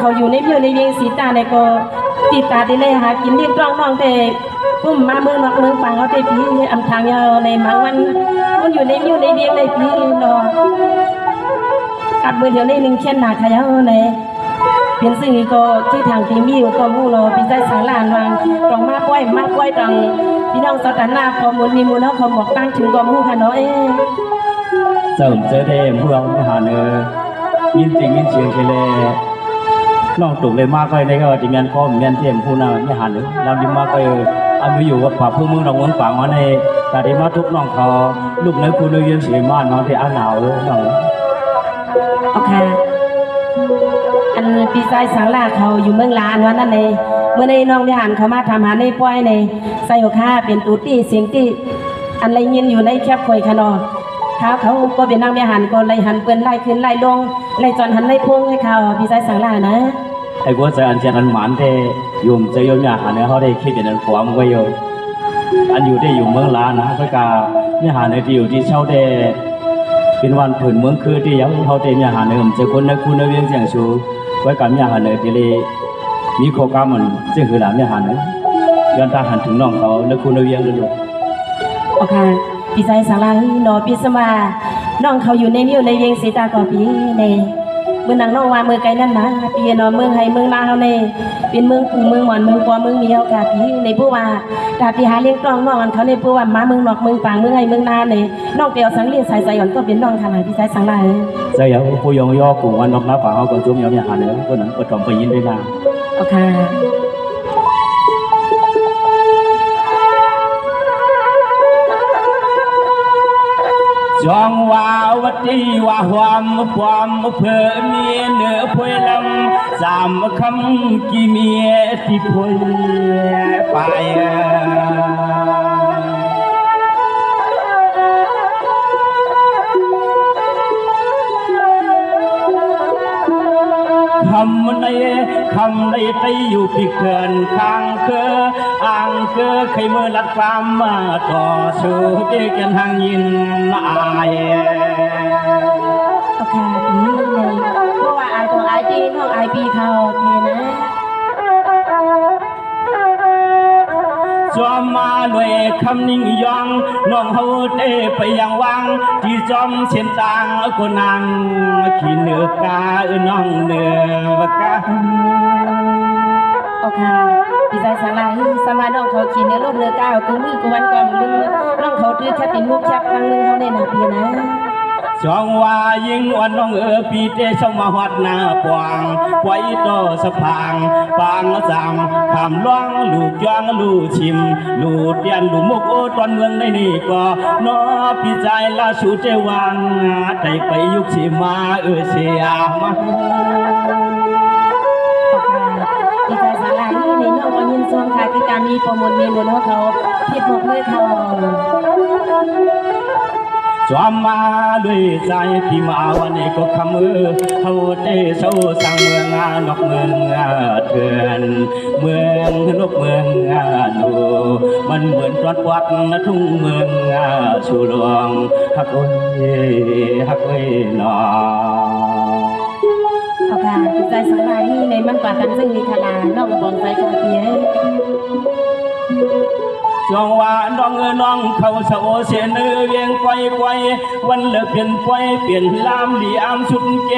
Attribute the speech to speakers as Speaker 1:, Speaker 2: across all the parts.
Speaker 1: เขาอยู่ในเพียวในเวียงสีตาในก็ติดตาได้เลยหากินที่ตรองน้องแต่พุ่มมาเมืองนอกเมืองฝั่งเขาได้พี่อำทางยาวในมังวันมันอยู่ในเพียวในเวียงในพี่รอกัดมือเดียวในหนึ่งเช่นหนาขยาวในเป็นสิ่งก็ที่ทางทีมีก็มู่รอพี่ใจสารลานวางตรงมาป้อยตรงพี่น้องสตันนาข้อมูลมีมูลแล้วเขาบอกตั้งถึงก็มู่ค่ะเนาะ
Speaker 2: เจ้าเจอได้พวกเราไม่หาเนื้อยินจริงยินเชียงเชลน้องตุกเลยมากก็ในก็จะเมียนพ่อเมียนเทียมผู้น่าไม่หาเนื้อเราดีมากก็อันไปอยู่วัดป่าพุ่งมือเราเมืองป่าวันในแต่ที่มาทุกน้องเขาลูกเนื้อคุณเนื้อเยี่ยมเสียมากน้องที่อ่านหนาวน้อง
Speaker 1: โอเคอันพี่ชายสังลาเขาอยู่เมืองลานวันนั้นเลยเมื่อในน้องได้หันเขามาทำหาในป้อยในใส่หัวข้าเป็นตูตี้เสียงตี้อันไรยินอยู่ในแคบคอยขนอเขาก็เป็นนางได้หันก็ไรหันเปิ้นไล่ขึ้นไล่ลงไล่จอนหันไล่พุ่งให้เขาพี่ชายสังลานะ
Speaker 2: ไอ้พวกใจอันเจนอันหมานเทยมใจยมเนี่ยหาเนี่ยเขาได้คิดอย่างนั้นความก็โยอันอยู่ได้อยู่เมืองลานนะก็กาเนี่ยหาในที่อยู่ที่เช่าได้เป็นวันผืนเมืองคือที่ยังเขาเต็มยาหาเนิมเจ้าคนในคุณในเวียงเสียงชูไว้กับยาหาเนิมที่เลยมีโคกามันเจ้าคือหลานยาหาเนิมย้อนตาหันถึงน้องเขาในคุณในเวียงเลยลูก
Speaker 1: โอเคพี่ชายสังลาหนอพิสมาน้องเขาอยู่ในมิวในเวียงสีตากอปีในเมื่อนางน้องว่าเมื่อไกลนั่นนะปีนอเมืองไห้เมืองนาเขาในเป็นเมืองปู่เมืองหมอนเมืองปอเมืองเมียวกาปีในผู้ว่าดาที่หาเลี้ยงกล้องน้องเขาในผู้ว่ามาเมืองนอกเมืองฝั่งเมืองไห้เมืองนาในน้องเตียวสังเลียนสายอ่อนก็เป็นน้องทางไหนพี่ชายสังลา
Speaker 2: ใจอย่างผู้ยองย่อกลุ่มวันนกน้าป่าเขาก็จุ่มยองยาหาเนิมคนนั้นก็ทำไปยินได้นา
Speaker 1: โอเค
Speaker 2: จองว่าวัดที่ว่าความเพื่อเมียเนื้อพวยลำสามคำกี่เมียที่พวยไปคำในใจอยู่ปีเกินข้างอ่างใครเมื่อลัดความมาต่อสู้เด็กกันทางยินมาอาย
Speaker 1: โอเคนี่เลยเพราะว่าอายตัวอายจีน้องอายปีเขาทีนะ
Speaker 2: จอมมาด้วยคำนิ่งยองน้องเฮาเต้ไปยังวังที่จอมเส้นต่างก็นั่งขี้เนื้อกาน้องเนื้อกา
Speaker 1: โอเคพี่ชายสังลาสมาน้องเขาขี่เนื้อลูกเนื้อก้าวกูมือกูวันก่อนลืมน้องเขาตื้อแค่ติมุกแค่ฟังมือเขาในหน้าพี่นะ
Speaker 2: จองว่ายิงวันน้องปีเตสมาหัดนาปวางไว้ต่อสะพางปางสามขามล่องลูกย่างลูกชิมลูกเตียนลูกมุกโอตอนเมืองในนี่ก็นอพี่ใจละสูเจวังใจไปยุคชิมาเสียมา
Speaker 1: พี่ชายสังลาในน้องวันยินส่วนค่ะคือการมีประมวลเมนูของเขาผิดหมดเลยเขา
Speaker 2: จอมมาด้วยใจพี่มาวันนี้ก็คำเขาได้เศร้าสั่งเมืองนกเมืองเถื่อนเมืองนกเมืองดูมันเหมือนตรวจวัดทุ่งเมืองชูหลวงฮักเอ้ยหนอ
Speaker 1: เอาค่ะพี่ใจสังลาในมันกว่ากันซึ่งมีขนาดน้องบองใจกาเปีย
Speaker 2: จองว่าน้องเขาเสาเสียเนื้อเวียงไกววันเลิกเปลี่ยนลามหลีอามสุดเก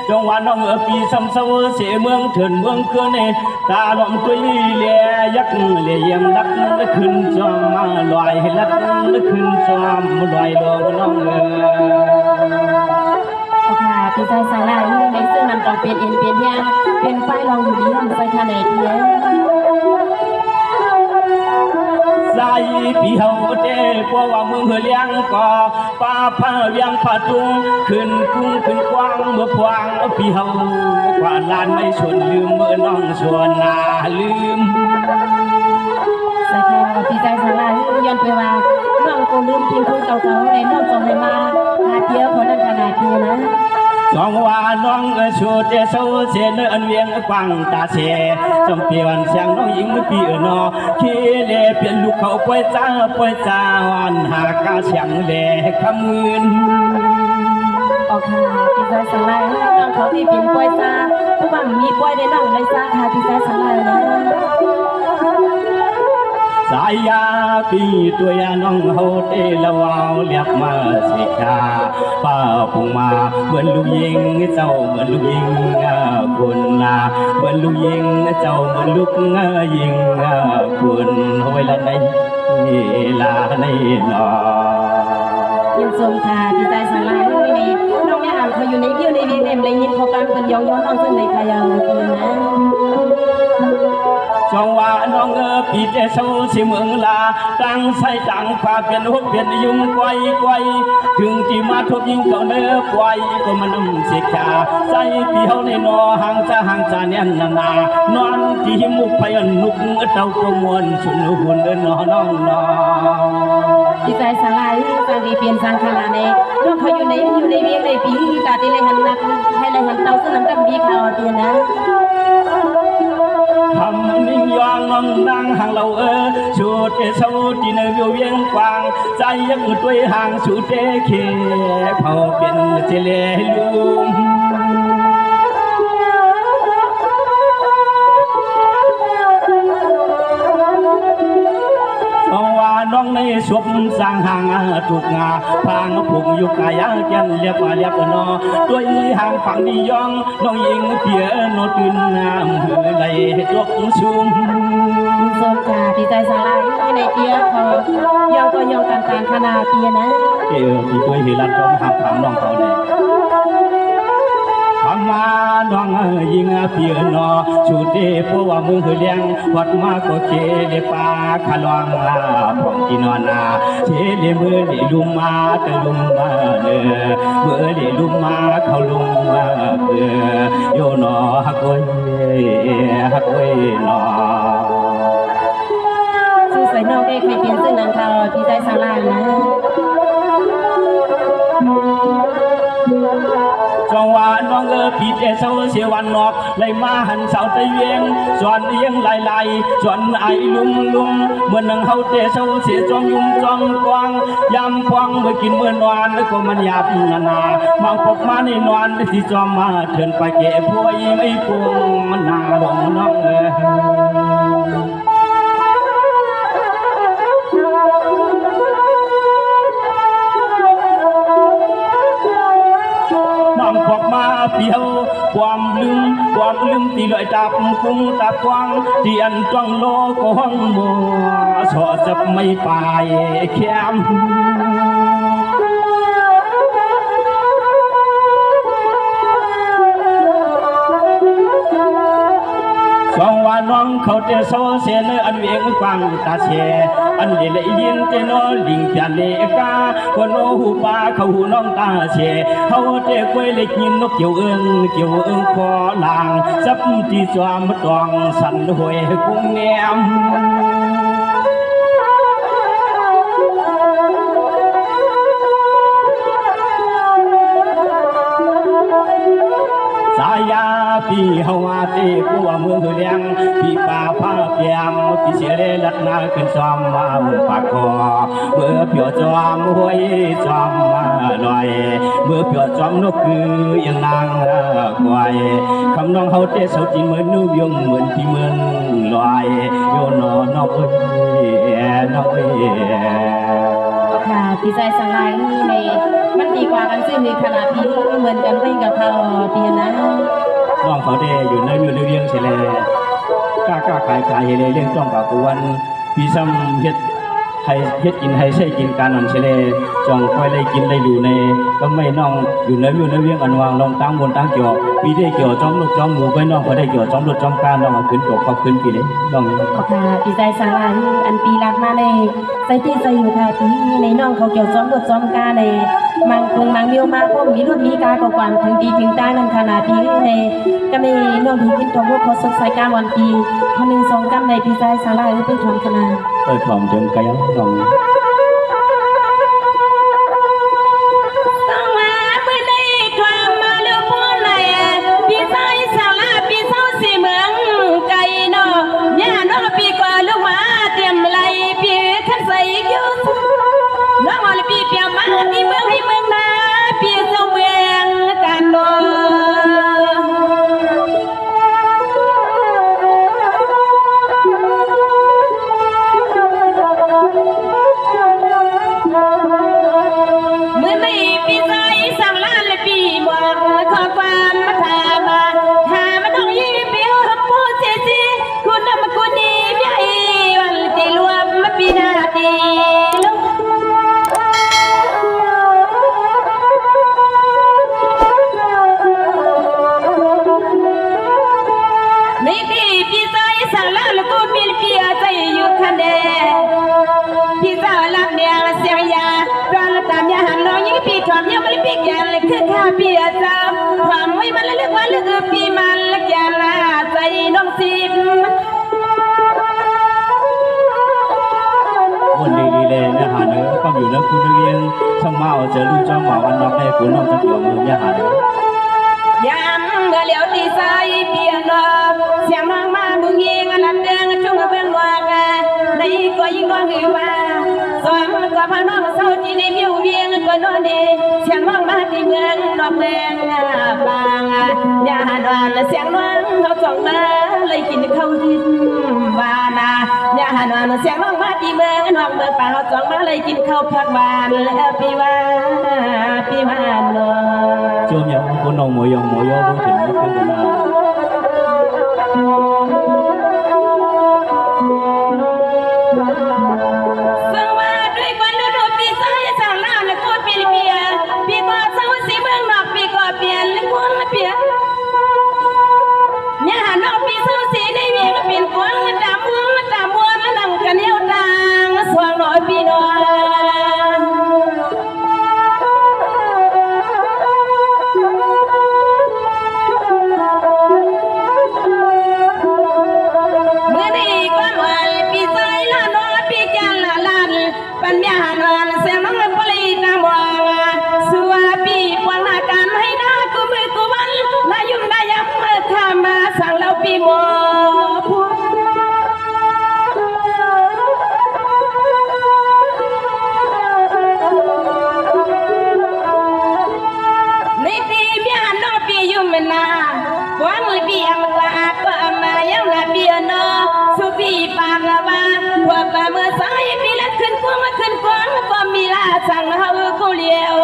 Speaker 2: จองว่าน้องปีซ้ำเสาเสียเมืองเถินเมืองเกินตาล้อมตุยเลียยักเลียยมลัดขึ้นจอมมาลอยลัดขึ้นจอมลอยลงน้อง
Speaker 1: โอเคพี่ใจสังลาในซึ่งมันต้องเป็นเอ็นเป็นยาเป็นไฟลองอยู่ดีลำไส้ขนาดเดียว
Speaker 2: ใจพี่เฮาเด้เพราะว่ามึงเลี้ยงก่อป้าพาเวียงผาตุงขึ้นกุ้งขึ้นกว้างเมื่อพวางพี่เฮากว่าลานไม่ชวนลืมเมื่อน้องชวนนาลืม
Speaker 1: ใส่แค่พี่ใจสังลาย้อนไปว่าน้องก็ลืมทิ้งคนเก่าๆในน้องส่งให้มาหาเพียวคนนั้นขนาดเพียนะ
Speaker 2: สองว่าน้องชูเจโซเสนอันเวียงกวางตาเสจำเปียนเสียงน้องยิงปีนอขี้เล่เปลี่ยนลูกเขาป่วยจ้าวันหากาเสียงเล่คำเงิน
Speaker 1: โอเคพี่ใจสังลาน้องเขาพี่เปลี่ยนป่วยจ้า ผู้บังมีป่วยได้น้องได้สร้างค่ะพี่ใจสังหลายนะ
Speaker 2: สายยาปีตัวยาน้องเฮาเตละวาวเรียกมาสิกาป้าปุงมาเหมือนลูกยิงเจ้าเหมือนลูกยิงคุณนาเหมือนลูกยิงเจ้าเหมือนลูกยิงคุณเอาไว้ละในลาในนอ
Speaker 1: ยินชมค่ะพี่ใจสังหลายนี่น้องแม่อ่านเขาอยู่ในวิวในเวียงเอ็มเลยยินเขากำกันยองย้อนน้องซึ่งในขยาวคืนนะ
Speaker 2: จงว่าน้องปีเจเศร้าสิเมืองลาตั้งใส่ตั้งความเป็นหุบเป็นยุ่งไกวไกวถึงที่มาทุบยิงเก่าเนื้อไกวก็มันเสียขาใจปีเฮาในนอห่างจะเนี่ยนานอนที่มุกพยันนุกเต้าก็มวนชุนหุ่นนอน้องนอ
Speaker 1: ดีใจสลายสังดีเปลี่ยนสังขารในน้องเขาอยู่ในเวียงในปีตาที่เลยหันนักให้เลยหันเตาซึ่งน้ำดำบีขาวเตียนะ
Speaker 2: คำนิ่งยองน้องนางห่างเราชูเตเศร้าที่ในวิวเวียงกวางใจยังด้วยห่างชูเตเคเผาเป็นเจเลลุมน้องในสวมสร้างห่างถูกงาพางผูกอยู่กายแก่นเรียบนอด้วยห่างฝั่งนิยองน้องยิงเพียโนตื่นงามหือไหลจกชุม
Speaker 1: ยินชมค่ะดีใจสลายในเตียเขายองก็ยองการขนาดเตียนะ
Speaker 2: มีตัวหิรันจอมหักถามน้องเขาเนี่ยทำมาน้องยิงเพียนอชูเตเพราะว่ามือเลี้ยงวัดมาก็เคเลปาขลองของกินอนนาเชเลมือเลลุมมาตะลุมมาเนมือเลลุมมาเขาลุมมาเพื่อโยนอฮักเว้ยนอ
Speaker 1: สู้ใส่น้องได้เคยเปลี่ยนซึ่งนางเขาดีใจสลายนะ
Speaker 2: จงว่าน้องปีเจเศร้าเสียวันนอกเลยมาหันเสาตะเวียงส่วนเอียงไหลส่วนไอลุมเมื่อนังเฮาเจเศร้าเสียจอมยุ่มจอมกวางยำกวางเมื่อกินเมื่อนวานแล้วก็มันหยาบนามาพบมาในนวลที่จอมมาเถินไปเก็บพวยไม่ปวงมันนาดงน้องพวกมาเปียวความลืมที่ลอยจับพุงตาควางที่อันจ้องโลกห้องมัวสอจะไม่ไปแคมสองว่าน้องเขาเตะโซเสียเนอันเวียงกวางตาเชอันเลี้ยยินเตนอลิงจันเลกาคนโอหูปาเขาหูน้องตาเชเขาเตะกวยเล็กยินนกเกี่ยวเอิงคอลางซับที่จอมตองสันหวยกุ้งแงมสายาปีเฮาว่าเตกัวเมืองเลี้ยงปีป่าผ้าเปียมปีเสเลลัดนาขึ้นซ้อมมาปากคอเมื่อเปียวจอมห้วยจอมมาหน่อยเมื่อเปียวจอมนกคือยังนางควายคำน้องเฮาเตเสาจีเหมือนนูยงเหมือนที่เมืองลอยโยนอนอกเอ้
Speaker 1: ค่ะพี่ใจสังลายในมันดีกว่ากันซึ่งในขณะที่เหมือนกันวิ่งกับเขาเตียนะ
Speaker 2: น้องเขาเดอยู่ในอยู่ในเรื่องเฉลยกล้าขายเฮเลเรื่องจ้องกับกวนพี่ซ้ำเฮ็ดกินให้ใช่กินการนั่นเฉลยจ้องค่อยได้กินได้อยู่ในก็ไม่น้องอยู่ในเรื่องอันวางลองตั้งบนตั้งเกี่ยวพี่ได้เกี่ยวจ้อมลูกจ้อมหมูไปน้องก็ได้เกี่ยวจ้อมลูกจ้อมการน้องเอาขึ้นตกขึ้นปีนี้น้อง
Speaker 1: ค่ะพี่ใจสังลายอันปีรักมาในใจที่ใจอยู่ค่ะพี่ในน้องเขาเกี่ยวจ้อมลูกจ้อมการในมังมิวมาพวกมีรุ่นมีกากว่าถึงดีถึงได้นั่นขนาดที่ในก็ในน้องที่ขึ้นตรงพวกเขาสดใสกาวันปีคนหนึ่งสองกำในพี่ใจสังลายไปทำขนาด
Speaker 2: ไปพร้อมถึงกันน้อง
Speaker 1: ปีถอมยังไม่ปีแกนเลยคือข้าเปียเจ้าความไว้มันเลือกว่าเลือกปีมันละแกนละใจน้องสิบ
Speaker 2: วันดีดีเลยเนี่ยหาเนื้อก็อยู่แล้วคุณเรียนช่างเมาเจอลูกเจ้าหมาวันนอกได้คุณน้องจะเกี่ยวมือเนี่ยหาเนื้
Speaker 1: อยามเมื่อเลี้ยวตีใส่เปียนเสียงน้องมาบุญยิงลับเดินชุ่มเบื้องวางในก็ยิ่งน้องหือว่าสองก็พาน้องเศร้าจีในมิวเวียงก็นอนดีเสียงน้องมาที่เมืองนอกเมืองบางยาดอนเสียงน้องเขาส่งมาเลยกินข้าวดินวานาญาดอนเสียงน้องมาที่เมืองนอกเมืองป่าเขาส่งมาเลยกินข้าวผักหวานแล้วปีวานเนาะ
Speaker 2: ช่วงอย่างคุณน้องหมวยงหมวยพูดถึงเรื่องกันมา
Speaker 1: สั่งเฮากูเลี้ยว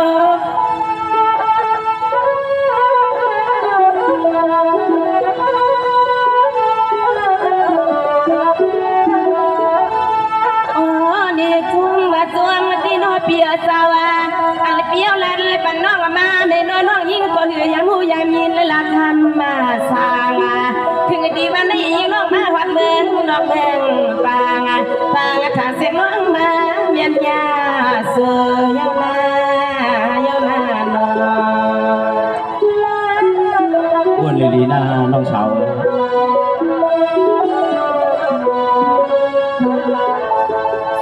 Speaker 1: นี่ทุ่งมาตัวมาที่นอเปียสาวาอันเปียวลันเลยปันน้องมาในน้อยน้องยิ่งก็หือยังหูยามินและละทำมาสร้างถึงดีวันนี้ยิ่งน้องมาวัดเมืองนอกเมืองปางทางเสียงน้องมาเมียนยาเสือยังมา
Speaker 2: อ้วนลีน่าน้องสาว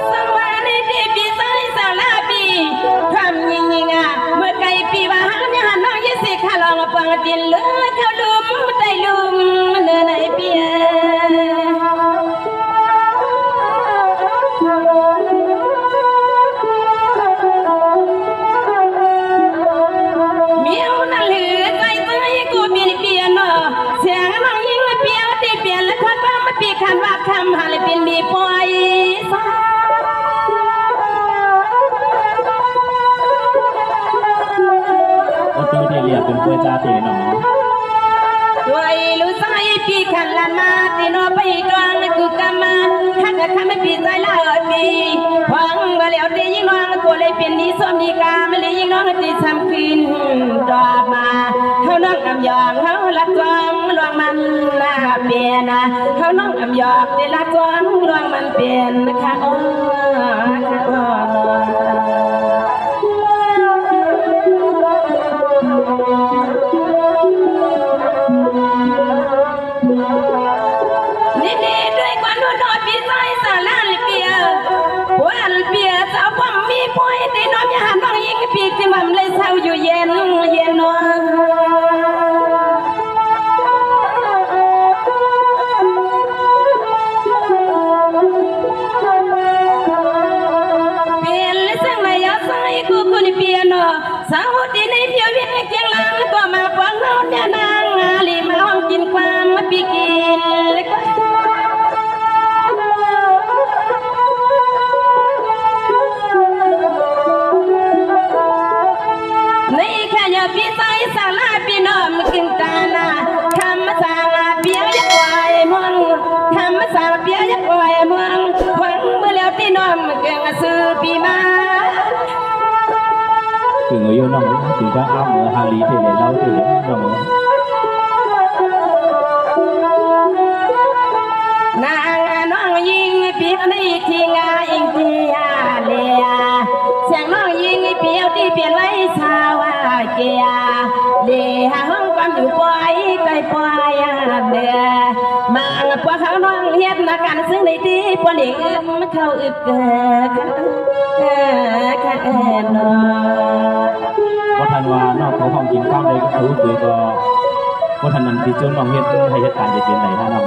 Speaker 1: สวัสดีปีใส่สาลาปีทำยิงเมื่อไกลปีว่าหาเนี่ยน้องยิ่งสิข้าลองฟังดินเลือเขาลุมได้ลุมเนื้อในเปียคันว่าคำหาเลยเป็นมีปล่อย
Speaker 2: โอ้ตัวเดียเป็นเพื่อจ้าเตะหนอ
Speaker 1: ด้วยลูกสายพี่ขันละมาตีโนไปกลางกูกำมาถ้าเกิดทำไม่ผิดใจละปีหวังมาแล้วตียิ่งน้องกูเลยเป็นนี้ส้มดีกาไม่เลยยิ่งน้องตีทำคืนดอกมาเขาน้องอำยองเขาละกวางลวงมันลาเปียนะเขาน้องอำยองตีละกวางลวงมันเปลี่ยนค่ะโอ้นี่ด้วยความนุ่นนอดปีใส่สาลาเปียวันเปียสาวผมมีป่วยตีน้องยาน้องยิ่งปีที่มันเลยเศร้าอยู่เย็นนอนกูคนเปียโนสาวที่ในเพียวเวียงเกียงลังก็มาฟังเราเนี่ยนางลีมาห้องกินความมาปีกินในแค่ยาพี่ใส่สาลาพี่น้องกินตานาทำมาสาลาเปียวยักษ์ไว้มองทำมาสาลาเปียวยักษ์ไว้มองหวังเมื่อแล้วที่น้องเก่งซื้อปีมา
Speaker 2: ถึงอายุน้องถึงจะอ้ำหาลีเทเลเล่าเทเลน้อง
Speaker 1: นางน้องยิงเปียวนี่ที่งาอิงที่อาเลียเสียงน้องยิงเปียวที่เปลี่ยนไว้ อยู่ปล่อยไกลปล่อยเดือมาพวกเขาน้องเฮ็ดนะกันซึ่งในที่ปนอีกเขาอึกนอ
Speaker 2: ก็ทันว่านอกเขาห้องกินข้าวเลยก็คือก็ทันนั้นพี่จุนน้องเฮ็ดให้เหตุการณ์จะเป็นไหนท่าน้อง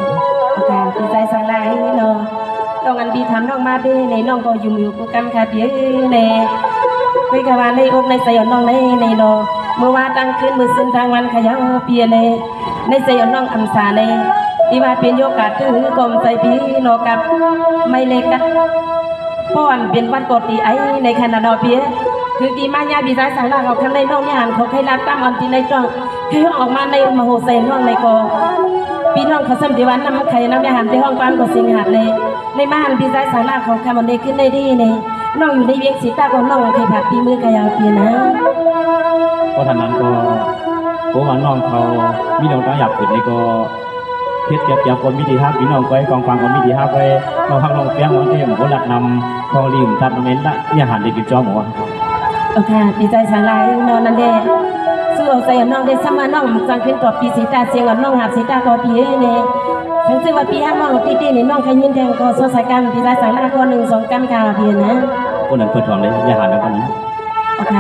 Speaker 1: การปีใจสังลายเนาะต้องอันปีทำน้องมาดีในน้องก็อยู่กูกำคาเปียในคุยกับว่าในอกในใจน้องในเนาะเมื่อว่าตั้งขึ้นมือซึ่งทางวันขยันเปียในใจน้องอัมสาในที่ว่าเป็นโยกาตื้อกลมใจปีเนาะกับไม่เล็กกันป้อนเป็นวัดกตีไอในขณะนอเปียคือดีมากยาปีใจสังลายเขาข้างในน้องเนี่ยหันเขาให้รับตามอันที่ในจ้องให้ออกมาในมโหสถน้องในกอพี่น้องเขาสัมผัสวันน้ำไข่น้ำยาหันที่ห้องความก็สิงหัดเลยในบ้านพี่ชายสาราของคำมันได้ขึ้นได้ดีเนี่ยน้องอยู่ในเวียงสีตาของน้องเคยผักปีมือกายาวเปียนะ
Speaker 2: เพราะท่านนั้นก็ว่าน้องเขามีน้องตั้งอยากขึ้นนี่ก็เฮ็ดเก็บคนมีดีฮักพี่น้องไว้กองฟังคนมีดีฮักไว้น้องฮักน้องเปียงวันที่ผมรัดนำของลิมตัดเม้นละเนี่ยหันได้กินจอหมู
Speaker 1: โอเคพี่ชายสาราน้องนั่นเด้สู้เอาใจน้องได้สมาน้องจังขึ้นกับปีสีตาเสียงน้องหักสีตาก็ปีเนี่ยฉันซื้อว่าปีห้าน้องตีนี่น้องขยินแทงก็สวดสายกันพี่ชายสาราก็1-2กันกาวเปียนะ
Speaker 2: คนนั้นเปิดทองเลยเนี่ยหันแล้วคนนี้
Speaker 1: โอเค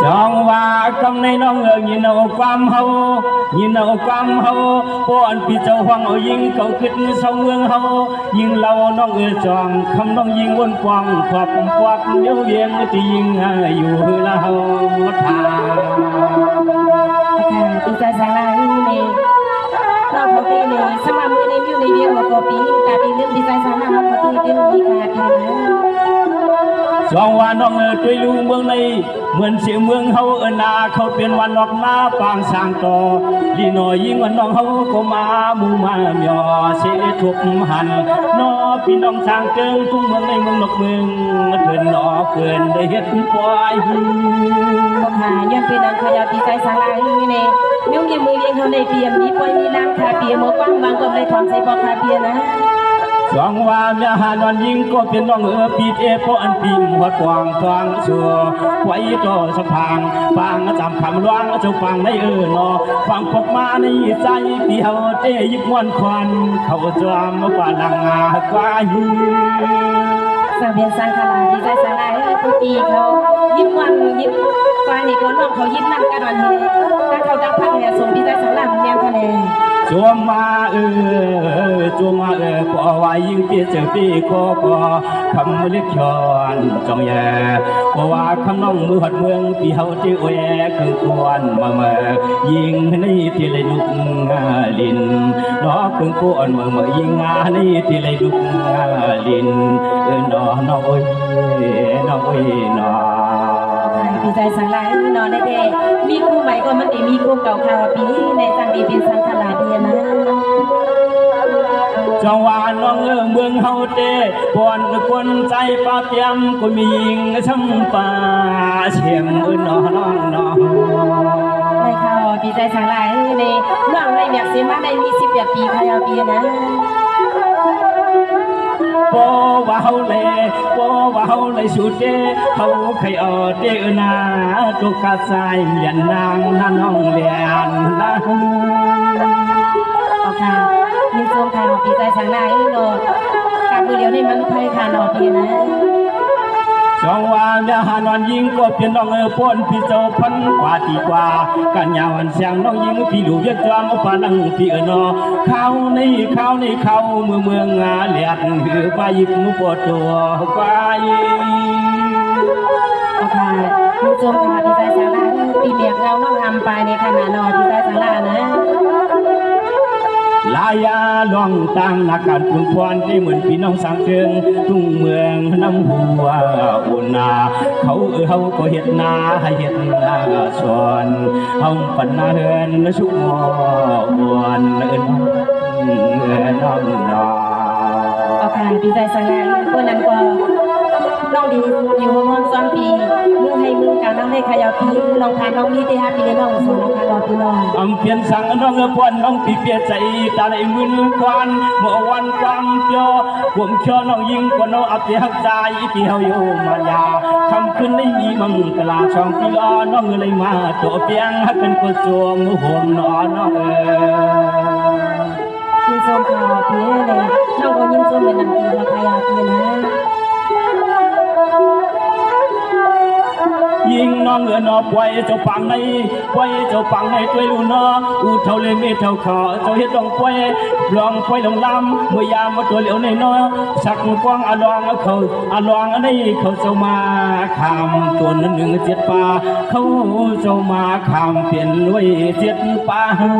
Speaker 2: จองว่ากำในน้องยินเอาความเฮายินเอาความเฮาป้อนพี่เจ้าห้องเอายิงเขาขึ้นเสาเมืองเฮายิงเราน้องจองคำน้องยิงวนกวางควักควักเลี้ยวเวียงที่ยิงอยู่ละเฮาทา
Speaker 1: โอเคปีใจสารานี่เราพอดีเนี่ยสมามือในอยู่ในเวียงหัวกอปีกาปีเรื่องปีใจสาราเราพอดีเรื่องมีขาดเลยนะ
Speaker 2: จองว่าน้องด้วยลูเมืองในเหมือนเสียเมืองเฮานาเขาเป็นวันนอกหน้าปางสร้างต่อลีน้อยยิ่งวันน้องเฮาก็มามูมาเมียเสทุบหันนอพี่น้องสร้างเกิงทุ่งเมืองในเมืองนอกเมืองเถินนอเกินได้เฮ็ดปล่อย
Speaker 1: ก็หาย้อนเป็นอันขยาปีใจสารานี่ยุ่งยิ่งมือเลี้ยงเขาในเปียมีปอยมีล้างคาเปียหมดปั้งบางก็เลยถอนใส่บอกคาเปียนะ
Speaker 2: สองว่าเมียหานอนยิงก็เป็นน้องปีเอเพราะอันปีมหัวกวางทางชัวไว้ต่อสะพางปางจำคำร้องเจ้าฟังในนอฟังพบมาในใจพี่เฮาเตยิบมวนควันเขาจอมกว่าลังงากว่าหิ
Speaker 1: สาเบียนสังขารปีใจสาราผู้ปีเขายิ้มวันยิ้มกว่านี่ก็น้องเขายิ้มนั่งกันวันนี้ถ้าเขาดังพักแห่ส่งปีใจสาราแนวคะแนน
Speaker 2: จวมมาจวมมาพอว่ายิ่งเปียเจอปีก็คำเล็กชอนจองแย่เพราะว่าคำน้องมือหัดเมืองปีเฮาที่โอแยคือควรมาเมื่อยิงในที่เลยลุกลินน้อคือควรเมื่อยิงในที่เลยลุกลินน้อน้อยน้อยน้อ
Speaker 1: ปีใจสังลายนอนได้เดมีคู่ใหม่ก็มันดีมีคู่เก่าข่าวปีในจังดีเป็นสังขลาเดียนะ
Speaker 2: จังหวะน้องเมืองเฮาเต้ปอนคนใจปาเตียมก็มียิงช้ำป่าเชี่ยมน้องน้อง
Speaker 1: ในข่าวปีใจสังลายในน้องในเมียเสียมาได้มี18 ปีข่าวปีนะ
Speaker 2: ปอว่าเฮาเลยสุดเด้เฮาใครเอาเด้อนาตุกกะสายเมียนนางน้องเลียนนะ
Speaker 1: โอเคมีส่วนข่าวปีใจสังลายโนกับมือเดียวในมันไพ่ข่าวนอปีนะ
Speaker 2: จองว่าเมียหานอนยิงก็เป็นน้องป้นพี่เจ้าพันกว่าดีกว่ากันยาวันเสียงน้องยิงพี่ดูเวียดจอมปานังพี่นอเข้าในเมืองเลียดหือไปยิบมือปวดตัวไป
Speaker 1: โอเคมีส่วนข่าวปีใจสังลายปีเมียเงาน้องอำไปในขณะนอปีใจสังลายนะ
Speaker 2: ลายาล่องตั้งนักการปุ่นพรที่เหมือนพี่น้องสังเกิงทุ่งเมืองน้ำหัวอุ่นนาเขาก็เห็ดนาให้เห็ดนาสอนเฮาปันนาเฮือนชุกมอวนน้องน้อง
Speaker 1: โอเคปีใจสังลายคนนั้นก็น้องดีอยู่มอนซ้อนปีมึงให้มึงการน้องได้ ขยาวปีน้องทานน้องมีที่ฮาปีน้องสอนน้องทานน้องพี่น้อง
Speaker 2: เพียนสั่งน้องปวนน้องปีเปียใจตาในมือควันเมื่อวันความเปียวผมเชื่อน้องยิงกว่าน้องอับหักใจที่เฮาอยู่มายาคำคืนไม่มีมังกลาช่องพี่ล้อน้องเลยมาตัวเปียงกันก็จวมห่วงนอนน้อง
Speaker 1: ยินโซมขยาวปีเลยน้องก็ยินโซมเหมือนน้ำปีเราขยาวปีนะ
Speaker 2: ยิงน้องนอปล่อยเจ้าปังในปล่อยเจ้าปังในตัวลูนออูเท่าเลยไม่เท่าขอเจ้าเฮ็ดต้องปล่อยลองปล่อยลงลำเมื่อยามมาตัวเหลียวในนอสักกว้างลองเขาลองอันนี้เขาเจ้ามาคำตัวนั้น1 7 ป่าเขาเจ้ามาคำเปลี่ยนไว้7 ป่า
Speaker 1: ค่ะ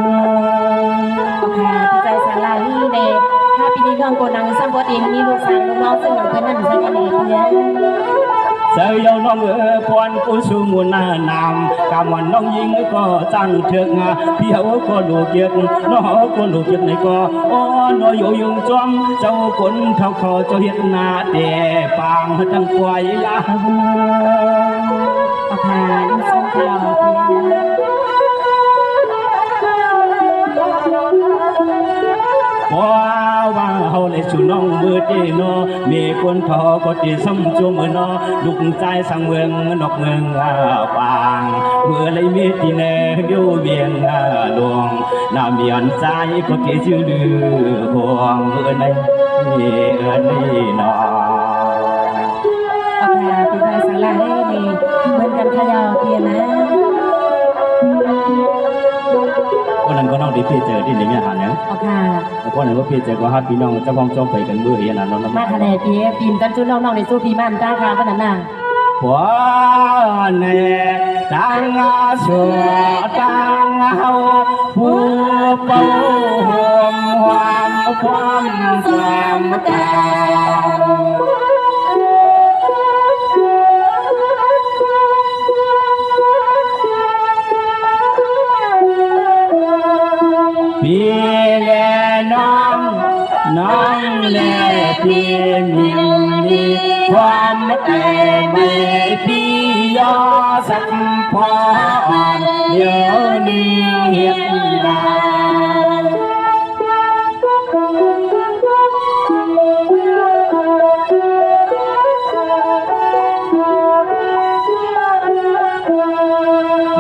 Speaker 1: พี่ใจสาราลีเดชถ้าปีนี้น้องโกนังซัมบดเองมีลูกสาวลูกน้องซึ่งเราเป็นนั่นสักเด็กเนี่ย
Speaker 2: เจ้าเยาน้องปวนกูสูมุนนามกำวันน้องยิงก็จังเถิงพี่เขาก็ลูกเกียกน้องก็ลูกเกียกในก็อ้อนอยู่ยุงจอมเจ้าคนเท่าคอเจ้าเห็นหน้าแต่ปางทั้งควายละ
Speaker 1: อาคาดิสงครามเพียง
Speaker 2: ว่าเฮาเลยสู่น้องมือเจนอมีคนทอก็ตีซ้ำจุ่มนอลูกใจสังเมืองนอกเมืองปางเมื่อเลยมีที่แนอยู่เวียงดวงน้ามีอันใจก็เกชื่อลือห่วงเมื่อในนอ
Speaker 1: อาคาพี่ใจสังลาให้ดีเหมือนกันขยาวเพียงนะ
Speaker 2: วันนั้นก็น้องได้พี่เจอที่ไหนมีอาหารเนี่ย
Speaker 1: โอเค
Speaker 2: วันนั้นก็พี่เจอก็ฮัทพี่น้องเจ้าของจ้องไปกันมือเฮียนะน้อง
Speaker 1: มาคะแนนพี่ปีนกันจุน้องๆในสู้พี่มันจ้าค่ะวันนั้นน่ะ
Speaker 2: ว้าเนตังอาชัวตังเฮาผู้เป่าห่วงความกันพี่แลน้องแลพี่มีความแต่ไม่พี่ยอสักพอเดี๋ยวนี้เห็นดา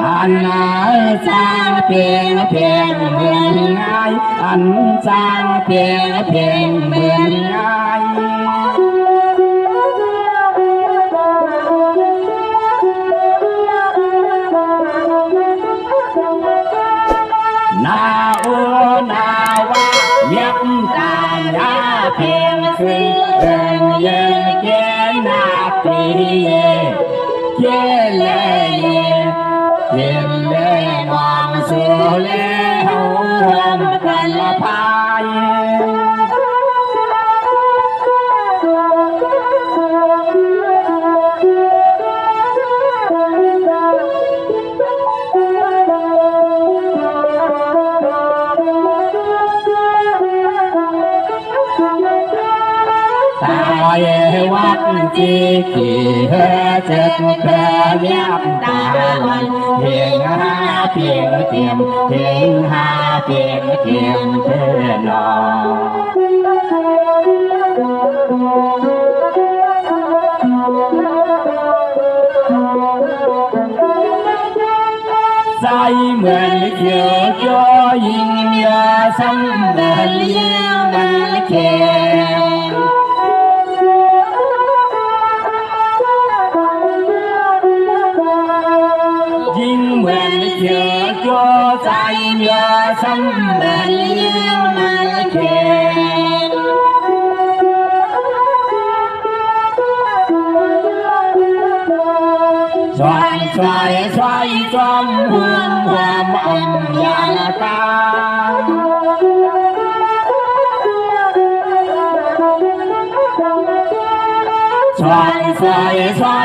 Speaker 2: อันนาจางเพียงเหมือนง่ายอันจางเพียงเหมือนง่ายนาอูนาวาเย็บตายาเพียงคือเดินเย็นเกนาปีเกเลเย็นเล่มองสู่เล่หัวกันละพายตายวัดจีขี่เฮเจ็ดแผลเลียบตาวันเพียงหาเพียงเทียมเพียงหาเพียงเทียมเทนอใจเหมือนเขียวจ่อยิงยาซ้ำเหมือนเลี้ยงมันเข็มยิงเหมือนเขียวจ่อใจยาซ้ำเหมือนเลี้ยงมันเข็มสวยจอมห่วงความอ่อนยาตาสว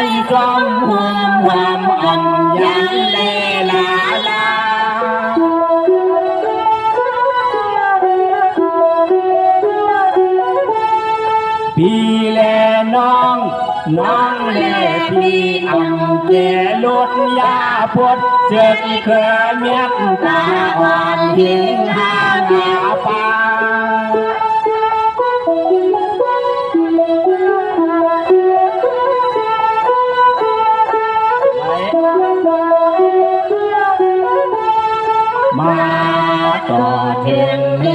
Speaker 2: ยจอมห่วงความอ่อนยาเลลาลาพี่แลน้อง น้องเล่พี่อำเกลุดยาพดเจ็ดเคยเมียดตาอ่อนหิงหาหาปามาต่อเทียนเม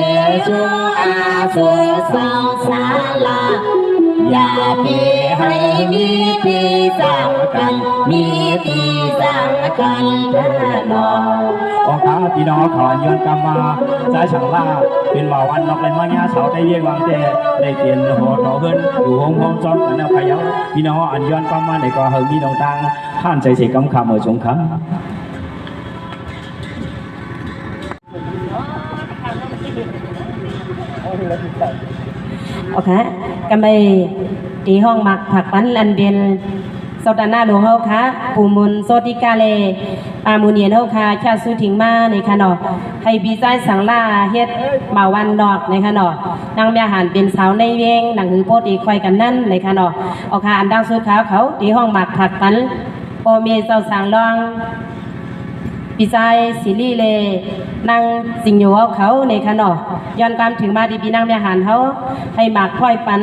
Speaker 2: ชูอาสุสองสาลาอย่าพี่ให้มีที่สังกันมีที่สังกันเถิดน้ององค์ข้าพี่น้องขอย้อนกลับมาใจฉังลาเป็นบ่าวันนอกเลยมาเนี่ยเสาได้เยี่ยงวางแต่ได้เปลี่ยนหัวต่อเพิ่นอยู่ห้องห้องจอมกันเอาไปเอาพี่น้องอันย้อนกลับมาในก็เฮามีดองตังท่านใจเสียกำคำởสงขลา
Speaker 1: โอเคกันไปตีห้องหมักผักปั้นลันเบียนสดานาหลวงเฮาค่ะปูมุนโซติกาเลอามูเนียนเฮาค่ะชาสุถิงมาในค่ะเนาะให้บีใจสังลาเฮ็ดมาวันดอกในค่ะเนาะนางแม่อาหารเป็นสาวในเวงหนังหือโพตีคอยกันนั่นในค่ะเนาะเอาค่ะอันดังสุดขาวเขาตีห้องหมักผักปั้นโอเมเจ้าสังรองปีใจสิลีเลนั่งสิงอยู่เขาในค่ะเนาะย้อนการถึงมาดีปีนางแม่อาหารเขาให้หมักค่อยปั้น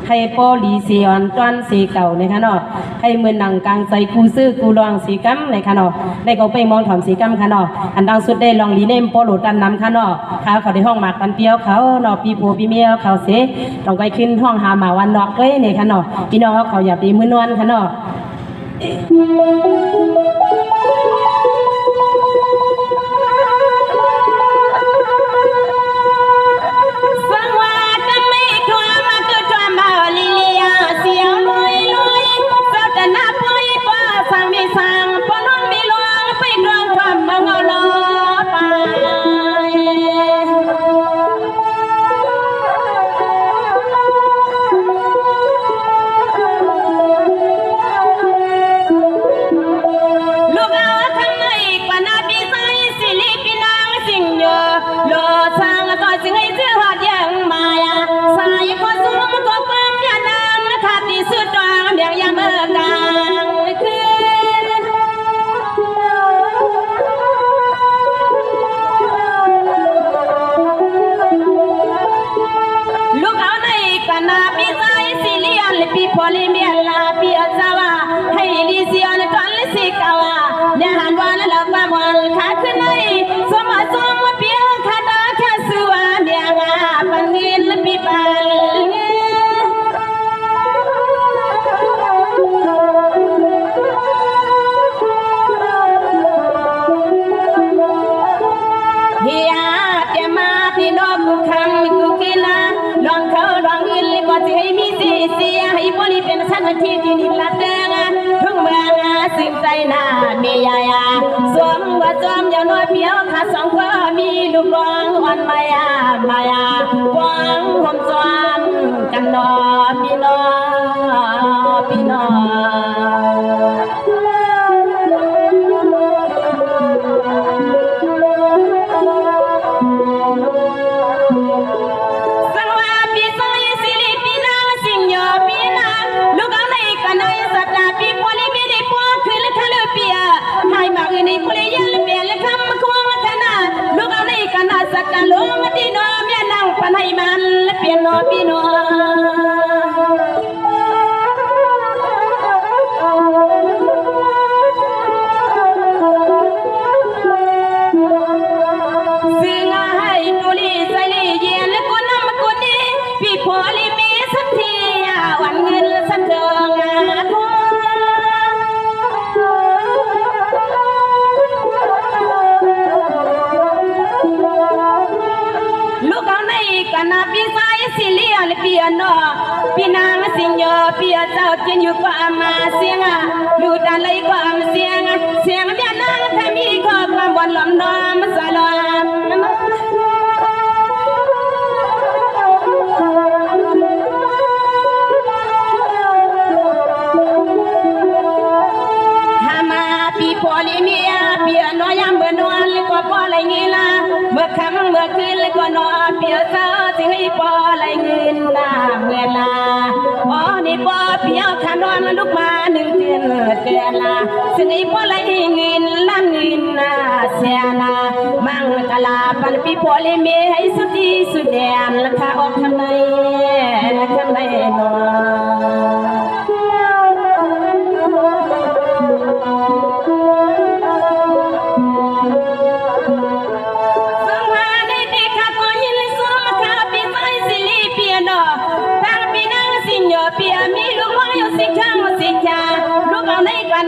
Speaker 1: ให้โปลีเสียนจ้อนสีเก่าในค่ะเนาะให้มือหนังกลางใจกูซื้อกูลองสีกัมในค่ะเนาะได้ก็ไปมองถอมสีกัมค่ะเนาะอันดังสุดได้ลองลีเนมโปโลตันน้ำค่ะเนาะเขาได้ห้องหมักปันเปียวเขาเนาะปีผัวปีเมียเขาเสต้องไปขึ้นห้องหาหมาวันนอกเลยในค่ะเนาะพี่น้องเขาอย่าตีมือนวลค่ะเนาะที่ดินลัดแดงทุ่งเมืองสิ่งใจหน้าเมียยาสวมว่าจอมยาวน้อยเพียวขาสองก็มีลูกรองอ่อนมายามายาวางห่มจวนกันนอพี่น้องพี่น้องพี่น้องซึ่งให้ตุลีใจลีเย็นและกุนำกุนีพี่พอลีมีสักทีวันเงินสักเถิงลูกเอาในกันนะพี่สายสิเลียลเปียโนพี่นางสิงโยพี่เจ้ากินอยู่กว่ามาเสียงลูดอะไรกว่าเสียงเสียงเมียนางถ้ามีข้อความบนลำน้ำสลอนหามาพี่พอลีเมียพี่น้อยยามเบื่อนวลก็พออะไรงี้ล่ะเมื่อ คำเมื่อคืนเลยก็นอนเปียวเจ้าจึงให้ปอไหลเงินหน้าเมื่อลาอ๋อนี่ปอเปียวขานอนลุกมา1 เดือนเกินลาซึ่งไอ้ปอไหลเงินล้านเงินนาเสียนามังกลาปันปีปอเลยเมให้สุดที่สุดแดนราคาออกทำไม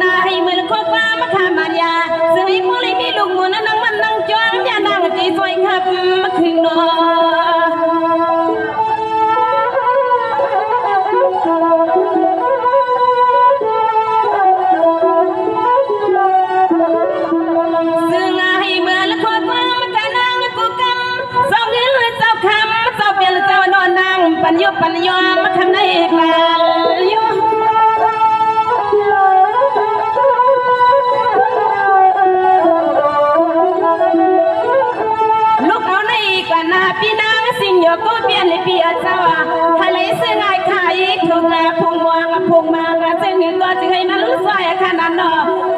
Speaker 1: นอให้มือข้อฟ้ามาขามันยาซึ่งไอ้พวกเลยมีลูกมือนั่งมันนั่งจ้องอย่านั่งตีซอยขับมาคืนนซึ่งให้มือข้อฟ้ามาขานั่งกูกำสองเงินเจ้าคำเจ้าเปลี่ยนเจ้านอนนั่งปัญญปัญญามาทำในกลางพี่นางสิ่งโยก็เปลี่ยนเลยพี่อาเจ้าทะเลเส้นไอ้ขายถูกแล้วพุงวางพุงมาเส้นเงินก็จึงให้มันสวยขนาดนอ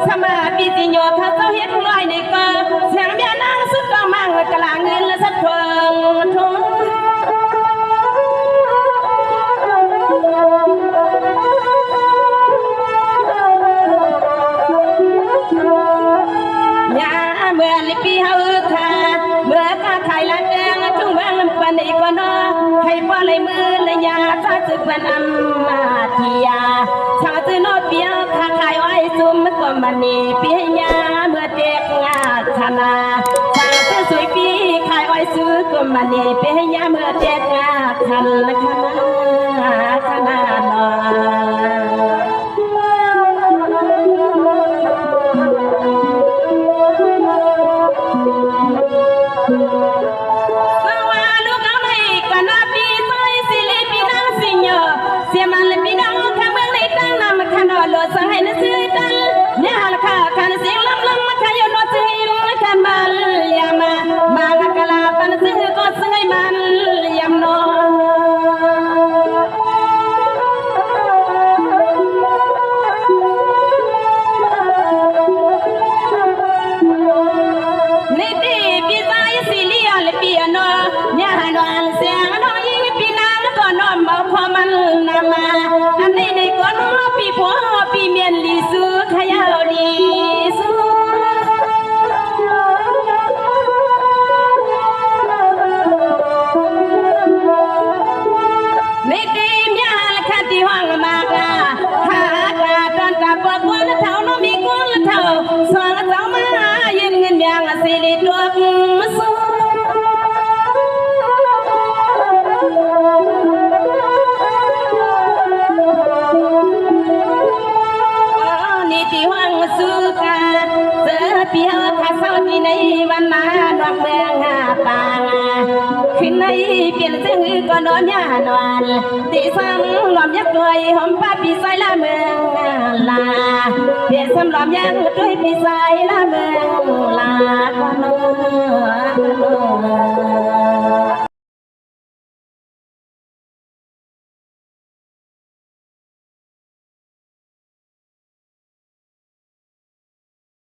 Speaker 1: สมาพี่สิ่งโยเขาเจ้าเฮ็ดลอยในก็เสียงเมียนางสุดก็มั่งกลางเงินและสักเพิงทุ่งยาเมื่อลิปีเฮาค่ะเมื่อข้าขายละแดงทุ่งแวงปันอีกนอให้บ่เลยมือเลยยาถ้าสึกวันอัมมาทียาชาวซื้อนอเปียข้าขายไว้ซุ่มก็มันนี่ปียาเมื่อเด็กงาธนาชาวซื้อสวยปีขายไว้ซื้อก็มันนี่ปียาเมื่อเด็กงาคันละขนาดนอสังให้นซื้อตันเนี่ยราคาคันเสียงล้ำมาขายนอซื้อให้กันมันยามมาละกะลาปันซื้อก็ซื้อให้มันยามนอนี่ดีพี่สายสิเลียleปีนอเนี่ยหานอนเสียงนอยิงพี่นางก็นอนมาความมันนามาอันนี้ในก็นอพี่ผัวพี่เมียนลีสูขยาวดีสูในตีมยาละคันที่ห้องมากหากาตอนตาปวดวันเท่าน้องมีก้นเท่าสอนเจ้ามายืนเงินยังสิริตัวสูเปียวข้าเศร้าที่ในวันมาดอกเมืองหาปางขึ้นในเปลี่ยนเส้นก็นอนยานอนตีซ้ำหลอมยักษ์ด้วยหอมป้าปีซอยละเมืองลาเปลี่ยนซ้ำหลอมยักษ์ด้วยปีซอยละเมือง